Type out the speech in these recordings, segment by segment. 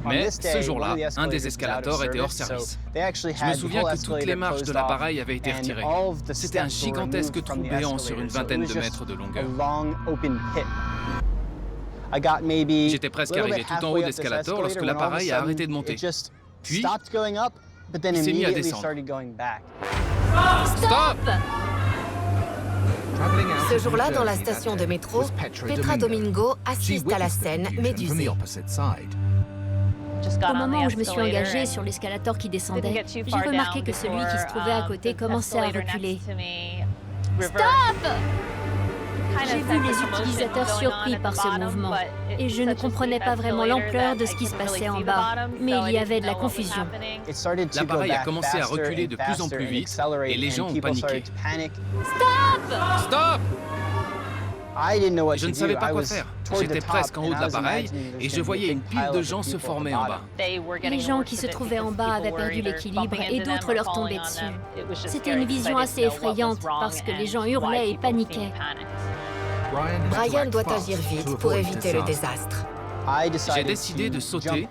Mais ce jour-là, un des escalators était hors service. Je me souviens que toutes les marches de l'appareil avaient été retirées. C'était un gigantesque trou béant sur une vingtaine de mètres de longueur. J'étais presque arrivé tout en haut de l'escalator lorsque l'appareil a arrêté de monter. Puis, il s'est mis à descendre. Stop! Ce jour-là, dans la station de métro, Petra Domingo assiste à la scène, médusée. Au moment où je me suis engagée sur l'escalator qui descendait, j'ai remarqué que celui qui se trouvait à côté commençait à reculer. Stop! J'ai vu les utilisateurs surpris par ce mouvement, et je ne comprenais pas vraiment l'ampleur de ce qui se passait en bas, mais il y avait de la confusion. L'appareil a commencé à reculer de plus en plus vite, et les gens ont paniqué. Stop! Stop! Je ne savais pas quoi faire. J'étais presque en haut de l'appareil et je voyais une pile de gens se former en bas. Les gens qui se trouvaient en bas avaient perdu l'équilibre et d'autres leur tombaient dessus. C'était une vision assez effrayante parce que les gens hurlaient et paniquaient. Brian doit agir vite pour éviter le désastre. J'ai décidé de sauter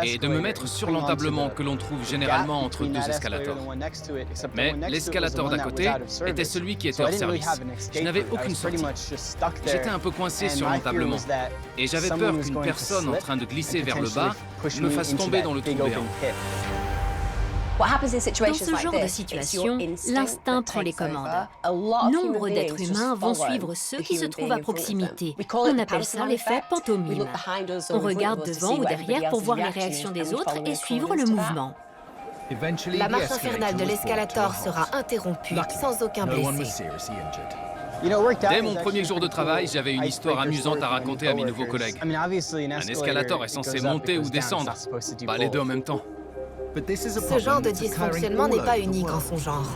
et de me mettre sur l'entablement que l'on trouve généralement entre deux escalators. Mais l'escalator d'à côté était celui qui était hors service. Je n'avais aucune sortie. J'étais un peu coincé sur l'entablement et j'avais peur qu'une personne en train de glisser vers le bas me fasse tomber dans le trou béant. Dans ce genre de situation, l'instinct prend les commandes. Nombre d'êtres humains vont suivre ceux qui se trouvent à proximité. On appelle ça l'effet pantomime. On regarde devant ou derrière pour voir les réactions des autres et suivre le mouvement. La marche infernale de l'escalator sera interrompue sans aucun blessé. Dès mon premier jour de travail, j'avais une histoire amusante à raconter à mes nouveaux collègues. Un escalator est censé monter ou descendre, pas les deux en même temps. Ce genre de dysfonctionnement n'est pas unique en son genre.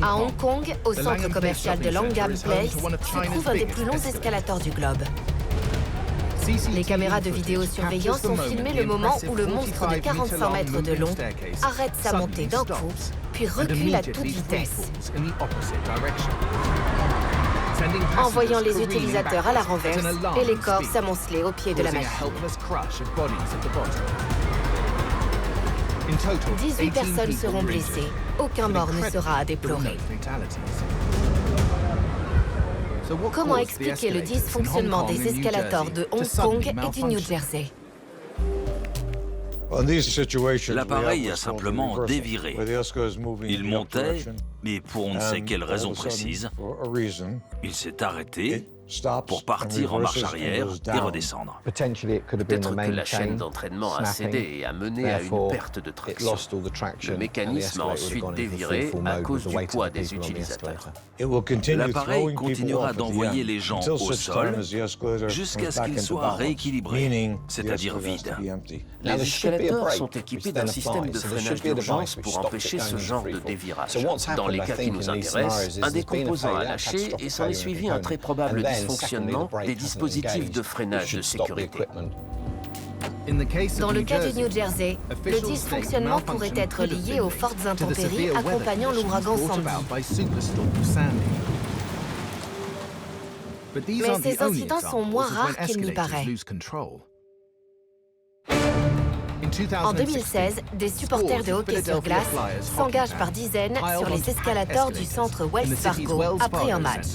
À Hong Kong, au centre commercial de Langham Place, se trouve un des plus longs escalators du globe. Les caméras de vidéosurveillance ont filmé le moment où le monstre de 45 mètres de long arrête sa montée d'un coup, puis recule à toute vitesse, envoyant les utilisateurs à la renverse et les corps s'amonceler au pied de la machine. 18 personnes seront blessées. Aucun mort ne sera à déplorer. Comment expliquer le dysfonctionnement des escalators de Hong Kong et du New Jersey? L'appareil a simplement déviré. Il montait, mais pour on ne sait quelle raison précise, il s'est arrêté pour partir en marche arrière et redescendre. Peut-être que la chaîne d'entraînement a cédé et a mené à une perte de traction. Le mécanisme a ensuite déviré à cause du poids des utilisateurs. L'appareil continuera d'envoyer les gens au sol jusqu'à ce qu'ils soient rééquilibrés, c'est-à-dire vides. Les escalators sont équipés d'un système de freinage d'urgence pour empêcher ce genre de dévirage. Dans les cas qui nous intéressent, un des composants a lâché et s'en est suivi un très probable dysfonctionnement des dispositifs de freinage de sécurité. Dans le cas du New Jersey, le dysfonctionnement pourrait être lié aux fortes intempéries accompagnant l'ouragan Sandy. Mais ces incidents sont moins rares qu'il n'y paraît. En 2016, des supporters de hockey sur glace s'engagent par dizaines sur les escalators du centre Wells Fargo après un match.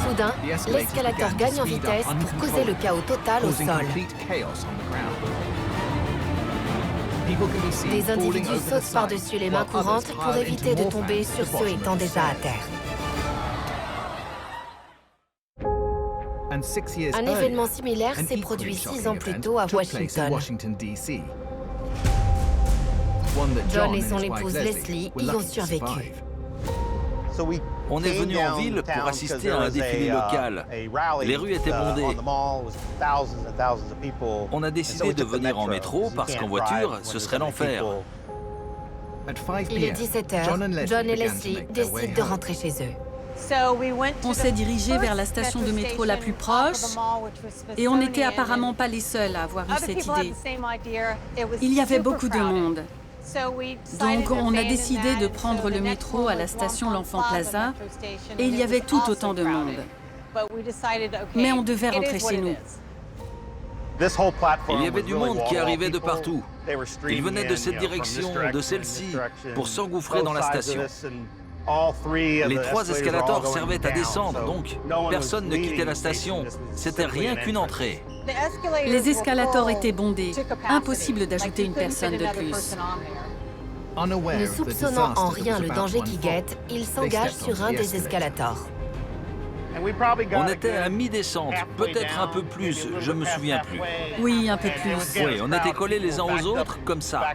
Soudain, l'escalator gagne en vitesse pour causer le chaos total au sol. Des individus sautent par-dessus les mains courantes pour éviter de tomber sur ceux étant déjà à terre. Un événement similaire s'est produit 6 ans plus tôt à Washington. John et son épouse Leslie y ont survécu. On est venu en ville pour assister à un défilé local. Les rues étaient bondées. On a décidé de venir en métro parce qu'en voiture, ce serait l'enfer. Il est 17h. John et Leslie décident de rentrer chez eux. On s'est dirigé vers la station de métro la plus proche et on n'était apparemment pas les seuls à avoir eu cette idée. Il y avait beaucoup de monde. Donc on a décidé de prendre le métro à la station L'Enfant Plaza et il y avait tout autant de monde. Mais on devait rentrer chez nous. Il y avait du monde qui arrivait de partout. Ils venaient de cette direction, de celle-ci, pour s'engouffrer dans la station. Les 3 escalators servaient à descendre, donc personne ne quittait la station. C'était rien qu'une entrée. Les escalators étaient bondés. Impossible d'ajouter une personne de plus. Ne soupçonnant en rien le danger qui guette, il s'engage sur un des escalators. On était à mi-descente, peut-être un peu plus, je me souviens plus. Oui, un peu plus. Oui, on était collés les uns aux autres, comme ça.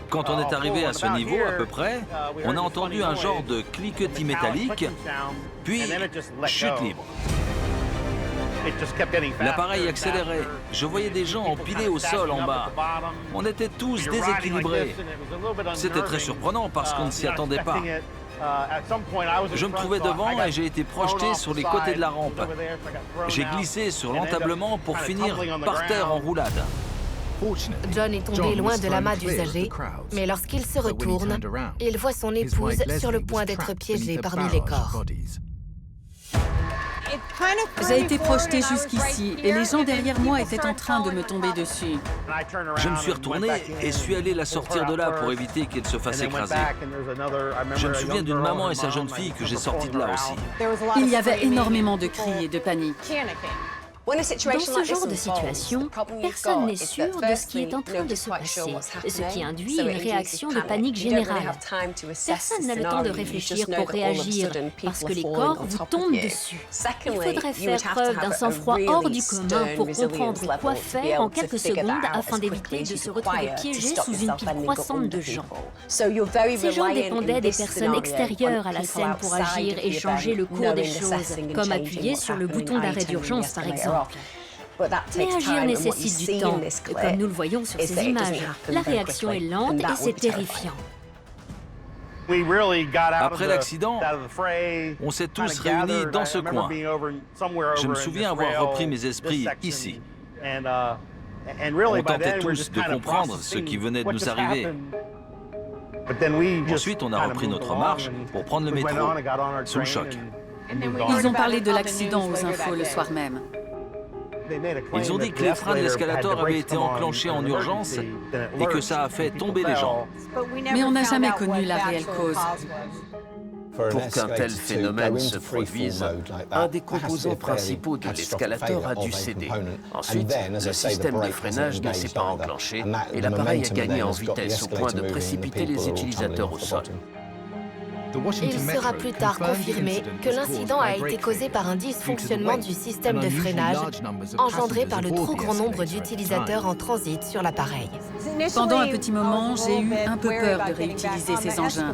Quand on est arrivé à ce niveau, à peu près, on a entendu un genre de cliquetis métallique, puis chute libre. L'appareil accélérait. Je voyais des gens empilés au sol en bas. On était tous déséquilibrés. C'était très surprenant parce qu'on ne s'y attendait pas. Je me trouvais devant et j'ai été projeté sur les côtés de la rampe. J'ai glissé sur l'entablement pour finir par terre en roulade. John est tombé loin de l'amas d'usagers, mais lorsqu'il se retourne, il voit son épouse sur le point d'être piégée parmi les corps. J'ai été projetée jusqu'ici et les gens derrière moi étaient en train de me tomber dessus. Je me suis retourné et suis allé la sortir de là pour éviter qu'elle se fasse écraser. Je me souviens d'une maman et sa jeune fille que j'ai sortie de là aussi. Il y avait énormément de cris et de panique. Dans ce genre de situation, personne n'est sûr de ce qui est en train de se passer, ce qui induit une réaction de panique générale. Personne n'a le temps de réfléchir pour réagir, parce que les corps vous tombent dessus. Il faudrait faire preuve d'un sang-froid hors du commun pour comprendre quoi faire en quelques secondes afin d'éviter de se retrouver piégé sous une pile croissante de gens. Ces gens dépendaient des personnes extérieures à la scène pour agir et changer le cours des choses, comme appuyer sur le bouton d'arrêt d'urgence par exemple. Mais agir nécessite du temps, comme nous le voyons sur ces images. La réaction est lente et c'est terrifiant. Après l'accident, on s'est tous réunis dans ce coin. Je me souviens avoir repris mes esprits ici. On tentait tous de comprendre ce qui venait de nous arriver. Ensuite, on a repris notre marche pour prendre le métro, sous le choc. Ils ont parlé de l'accident aux infos le soir même. Ils ont dit que les freins de l'escalator avaient été enclenchés en urgence et que ça a fait tomber les gens. Mais on n'a jamais connu la réelle cause. Pour qu'un tel phénomène se produise, un des composants principaux de l'escalator a dû céder. Ensuite, le système de freinage ne s'est pas enclenché et l'appareil a gagné en vitesse au point de précipiter les utilisateurs au sol. Il sera plus tard confirmé que l'incident a été causé par un dysfonctionnement du système de freinage engendré par le trop grand nombre d'utilisateurs en transit sur l'appareil. Pendant un petit moment, j'ai eu un peu peur de réutiliser ces engins.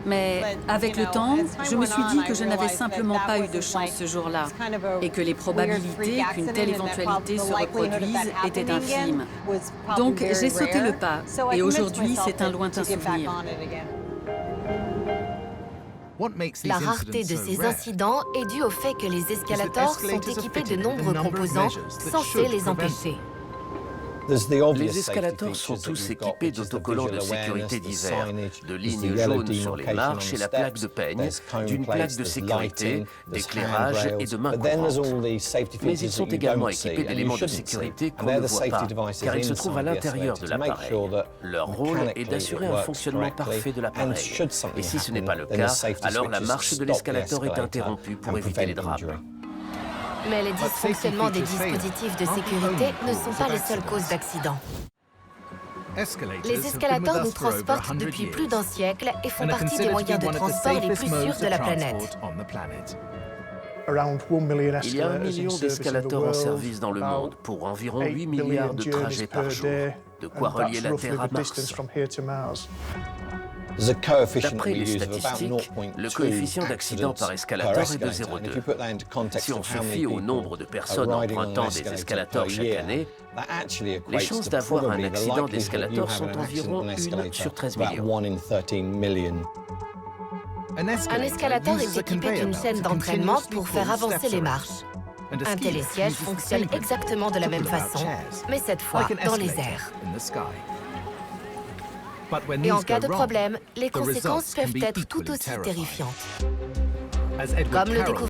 Mais avec le temps, je me suis dit que je n'avais simplement pas eu de chance ce jour-là et que les probabilités qu'une telle éventualité se reproduise étaient infimes. Donc j'ai sauté le pas et aujourd'hui, c'est un lointain souvenir. La rareté de ces incidents est due au fait que les escalators sont équipés de nombreux composants censés les empêcher. Les escalators sont tous équipés d'autocollants de sécurité divers, de lignes jaunes sur les marches et la plaque de peigne, d'une plaque de sécurité, d'éclairage et de main courante. Mais ils sont également équipés d'éléments de sécurité qu'on ne voit pas, car ils se trouvent à l'intérieur de l'appareil. Leur rôle est d'assurer un fonctionnement parfait de l'appareil. Et si ce n'est pas le cas, alors la marche de l'escalator est interrompue pour éviter les drames. Mais les dysfonctionnements des dispositifs de sécurité ne sont pas les seules causes d'accidents. Les escalators nous transportent depuis plus d'un siècle et font partie des moyens de transport les plus sûrs de la planète. Il y a 1 million d'escalators en service dans le monde pour environ 8 milliards de trajets par jour, de quoi relier la Terre à Mars. D'après les statistiques, le coefficient d'accident par escalator est de 0,2. Si on se fie au nombre de personnes empruntant des escalators chaque année, les chances d'avoir un accident d'escalator sont environ 1 sur 13 millions. Un escalator est équipé d'une chaîne d'entraînement pour faire avancer les marches. Un télésiège fonctionne exactement de la même façon, mais cette fois dans les airs. Et en cas de problème, les conséquences peuvent être tout aussi terrifiantes. Comme le découvert